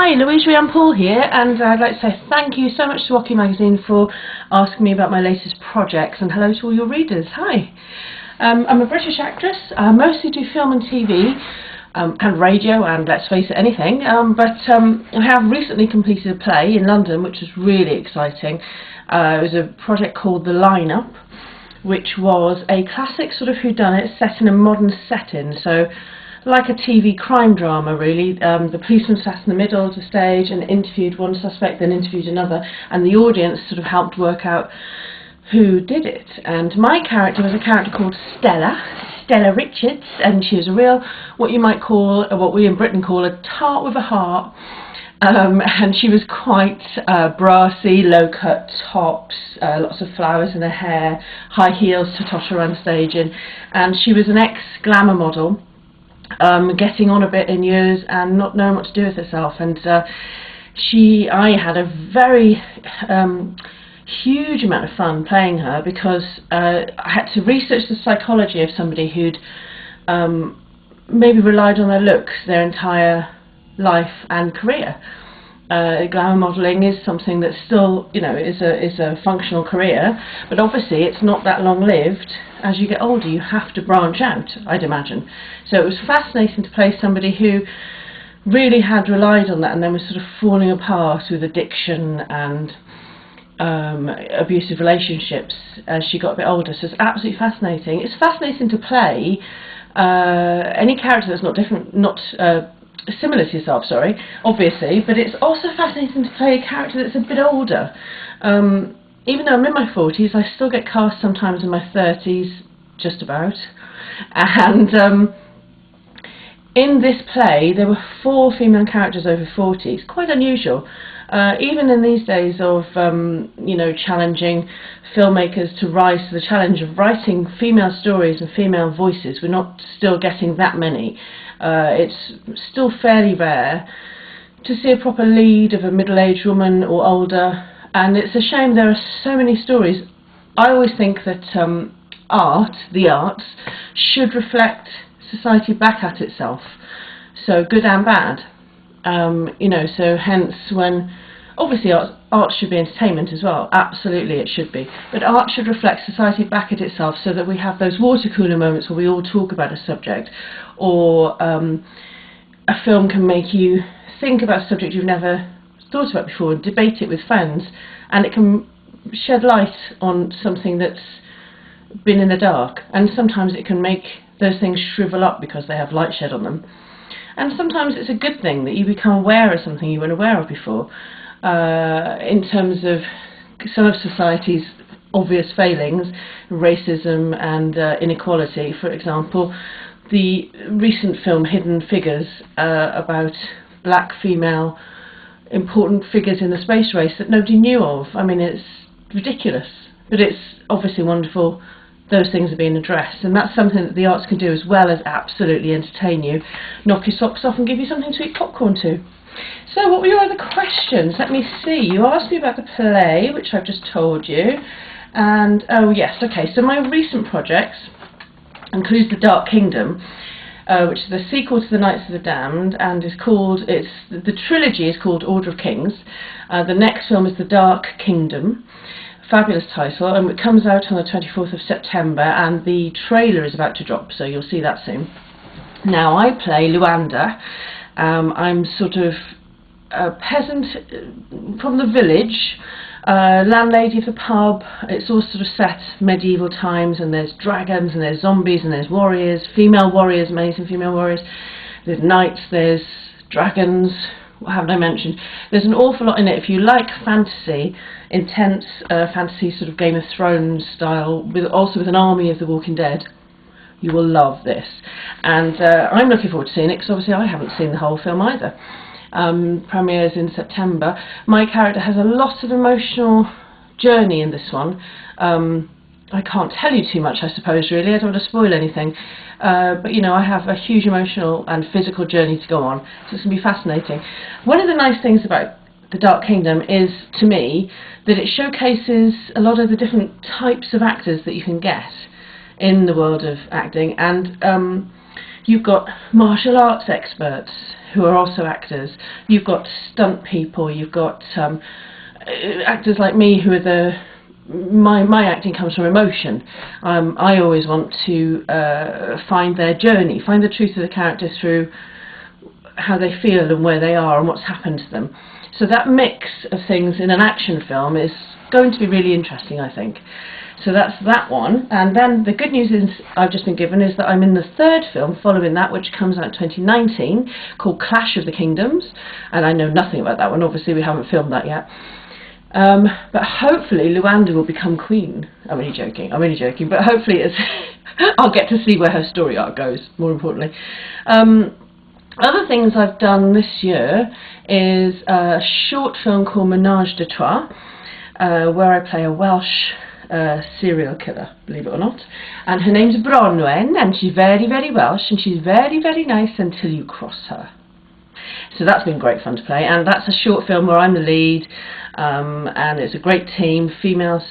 Hi, Louise Rhian Poole here, and I'd like to say thank you so much to Occhi magazine for asking me about my latest projects, and hello to all your readers. Hi. I'm a British actress. I mostly do film and TV, and radio, and let's face it, anything, but I have recently completed a play in London, which was really exciting. It was a project called The Line-Up, which was a classic sort of whodunit set in a modern setting, so like a TV crime drama really. The policeman sat in the middle of the stage and interviewed one suspect, then interviewed another, and the audience sort of helped work out who did it. And my character was a character called Stella Richards, and she was a real, what you might call, what we in Britain call, a tart with a heart. And she was quite brassy, low-cut tops, lots of flowers in her hair, high heels to totter around the stage in, and she was an ex-glamour model, getting on a bit in years and not knowing what to do with herself. And I had a very huge amount of fun playing her, because I had to research the psychology of somebody who'd maybe relied on their looks their entire life and career. Glamour modelling is something that still, you know, is a functional career, but obviously it's not that long-lived. As you get older, you have to branch out, I'd imagine. So it was fascinating to play somebody who really had relied on that and then was sort of falling apart with addiction and abusive relationships as she got a bit older. So it's absolutely fascinating. It's fascinating to play any character that's not different, similar to yourself, sorry, obviously, but it's also fascinating to play a character that's a bit older. Even though I'm in my 40s, I still get cast sometimes in my 30s, just about. And in this play, there were 4 female characters over 40. It's quite unusual. Even in these days of, you know, challenging filmmakers to rise to the challenge of writing female stories and female voices, we're not still getting that many. It's still fairly rare to see a proper lead of a middle-aged woman or older, and it's a shame there are so many stories. I always think that the arts, should reflect society back at itself, so good and bad. You know, so hence when, obviously art should be entertainment as well, absolutely it should be, but art should reflect society back at itself, so that we have those water cooler moments where we all talk about a subject, or a film can make you think about a subject you've never thought about before and debate it with friends, and it can shed light on something that's been in the dark, and sometimes it can make those things shrivel up because they have light shed on them. And sometimes it's a good thing that you become aware of something you weren't aware of before. In terms of some of society's obvious failings, racism and inequality, for example, the recent film Hidden Figures, about black female important figures in the space race that nobody knew of. I mean, it's ridiculous, but it's obviously wonderful those things are being addressed, and that's something that the arts can do, as well as absolutely entertain you, knock your socks off and give you something to eat popcorn to. So what were your other questions? Let me see. You asked me about the play, which I've just told you, and oh yes, okay, so my recent projects includes The Dark Kingdom, which is the sequel to The Knights of the Damned, and is called, the trilogy is called Order of Kings. The next film is The Dark Kingdom. Fabulous title, and it comes out on the 24th of September, and the trailer is about to drop, so you'll see that soon. Now, I play Luanda. I'm sort of a peasant from the village, landlady of the pub. It's all sort of set medieval times, and there's dragons, and there's zombies, and there's warriors, female warriors, amazing female warriors. There's knights, there's dragons. What haven't I mentioned? There's an awful lot in it. If you like fantasy, intense fantasy, sort of Game of Thrones style, also with an army of the Walking Dead, you will love this. And I'm looking forward to seeing it, because obviously I haven't seen the whole film either. Premieres in September. My character has a lot of emotional journey in this one. I can't tell you too much, I suppose, really. I don't want to spoil anything. But, you know, I have a huge emotional and physical journey to go on, so it's going to be fascinating. One of the nice things about The Dark Kingdom is, to me, that it showcases a lot of the different types of actors that you can get in the world of acting, and You've got martial arts experts who are also actors. You've got stunt people. You've got actors like me who are my acting comes from emotion. I always want to find their journey, find the truth of the character through how they feel and where they are and what's happened to them. So that mix of things in an action film is going to be really interesting, I think. So that's that one. And then the good news is I've just been given is that I'm in the third film following that, which comes out in 2019, called Clash of the Kingdoms. And I know nothing about that one. Obviously we haven't filmed that yet. But hopefully Luanda will become queen. I'm only joking, but hopefully it's I'll get to see where her story arc goes, more importantly. Other things I've done this year is a short film called Ménage de Trois, where I play a Welsh serial killer, believe it or not. And her name's Bronwen, and she's very, very Welsh, and she's very, very nice until you cross her. So that's been great fun to play, and that's a short film where I'm the lead, and it's a great team, female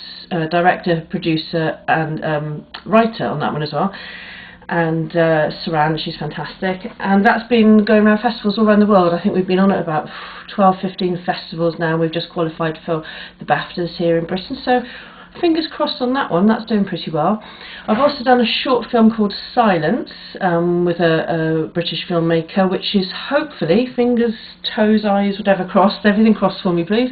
director, producer and writer on that one as well, and Saran, she's fantastic, and that's been going around festivals all around the world. I think we've been on at about 12-15 festivals now. We've just qualified for the BAFTAs here in Britain, so fingers crossed on that one, that's doing pretty well. I've also done a short film called Silence with a British filmmaker, which is hopefully, fingers, toes, eyes, whatever crossed, everything crossed for me please.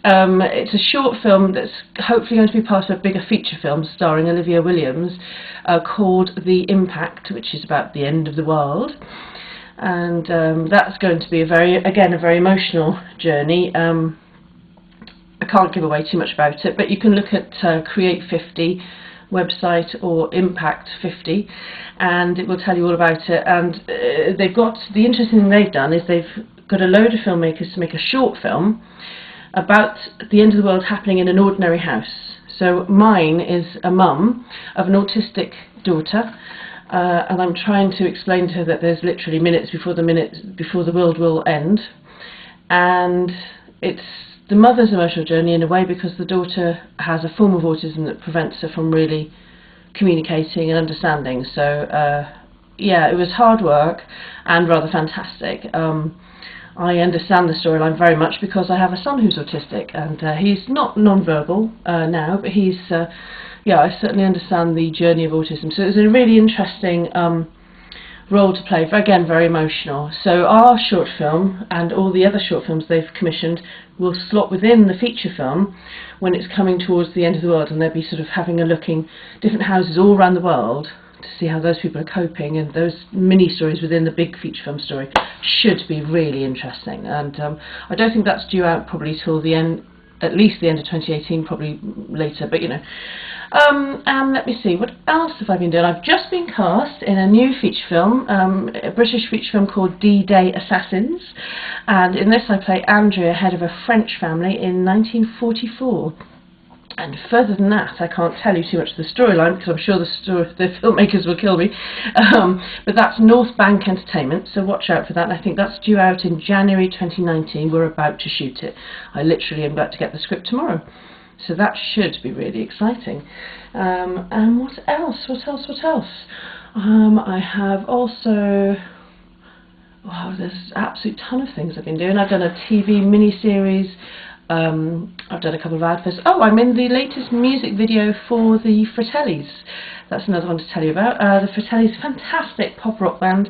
It's a short film that's hopefully going to be part of a bigger feature film starring Olivia Williams called The Impact, which is about the end of the world. And that's going to be a very emotional journey. I can't give away too much about it, but you can look at Create 50 website or Impact 50 and it will tell you all about it. And they've got, the interesting thing they've done is they've got a load of filmmakers to make a short film about the end of the world happening in an ordinary house. So mine is a mum of an autistic daughter, and I'm trying to explain to her that there's literally minutes before the world will end, and it's the mother's emotional journey in a way because the daughter has a form of autism that prevents her from really communicating and understanding. So yeah, it was hard work and rather fantastic. I understand the storyline very much because I have a son who's autistic, and he's not non-verbal now, but he's yeah, I certainly understand the journey of autism. So it was a really interesting role to play, again very emotional. So our short film and all the other short films they've commissioned will slot within the feature film when it's coming towards the end of the world, and they'll be sort of having a look in different houses all around the world to see how those people are coping, and those mini stories within the big feature film story should be really interesting. And I don't think that's due out probably till the end, at least the end of 2018, probably later, but you know. And let me see, what else have I been doing? I've just been cast in a new feature film, a British feature film called D-Day Assassins, and in this I play Andrea, head of a French family in 1944. And further than that, I can't tell you too much of the storyline because I'm sure the filmmakers will kill me. But that's North Bank Entertainment, so watch out for that. And I think that's due out in January 2019. We're about to shoot it. I literally am about to get the script tomorrow. So that should be really exciting. And what else? I have also... wow, there's an absolute ton of things I've been doing. I've done a TV mini-series. I've done a couple of adverts. Oh, I'm in the latest music video for the Fratellis. That's another one to tell you about. The Fratellis, fantastic pop rock band.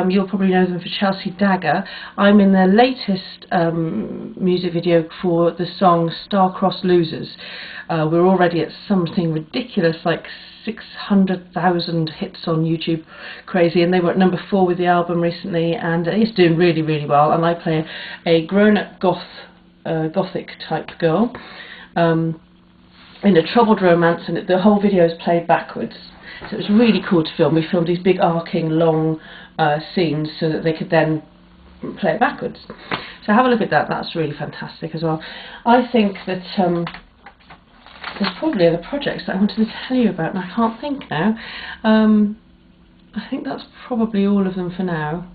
You'll probably know them for Chelsea Dagger. I'm in their latest music video for the song Star-Crossed Losers. We're already at something ridiculous like 600,000 hits on YouTube, crazy, and they were at number 4 with the album recently, and it's doing really, really well. And I play a grown-up gothic type girl in a troubled romance, and the whole video is played backwards, so it was really cool to film. We filmed these big arcing long scenes so that they could then play it backwards. So have a look at that, that's really fantastic as well. I think that there's probably other projects that I wanted to tell you about and I can't think now. I think that's probably all of them for now.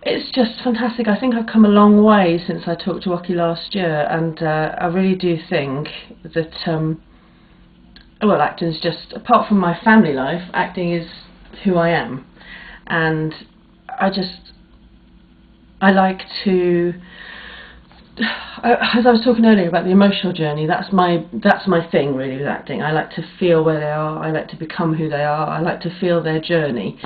It's just fantastic. I think I've come a long way since I talked to Occhi last year, and I really do think that, well, acting is just, apart from my family life, acting is who I am. And I like to, as I was talking earlier about the emotional journey, that's my thing really with acting. I like to feel where they are, I like to become who they are, I like to feel their journey.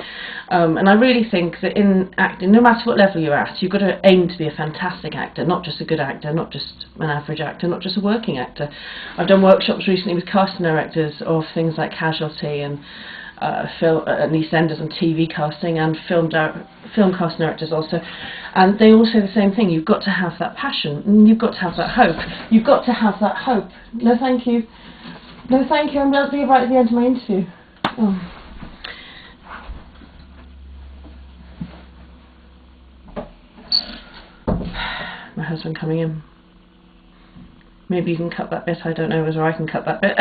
And I really think that in acting, no matter what level you're at, you've got to aim to be a fantastic actor, not just a good actor, not just an average actor, not just a working actor. I've done workshops recently with casting directors of things like Casualty and EastEnders and TV casting, and film casting directors also, and they all say the same thing: you've got to have that passion, and you've got to have that hope. You've got to have that hope. No, thank you. No, thank you. I'm going to be right at the end of my interview. Oh. My husband coming in. Maybe you can cut that bit. I don't know whether I can cut that bit.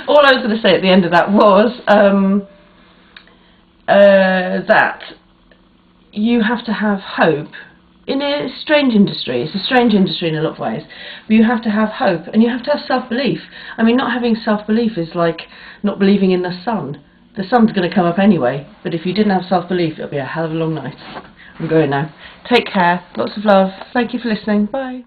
All I was going to say at the end of that was that you have to have hope in a strange industry. It's a strange industry in a lot of ways, but you have to have hope, and you have to have self-belief. I mean, not having self-belief is like not believing in the sun. The sun's going to come up anyway, but if you didn't have self-belief, it'll be a hell of a long night. I'm going now. Take care. Lots of love. Thank you for listening. Bye.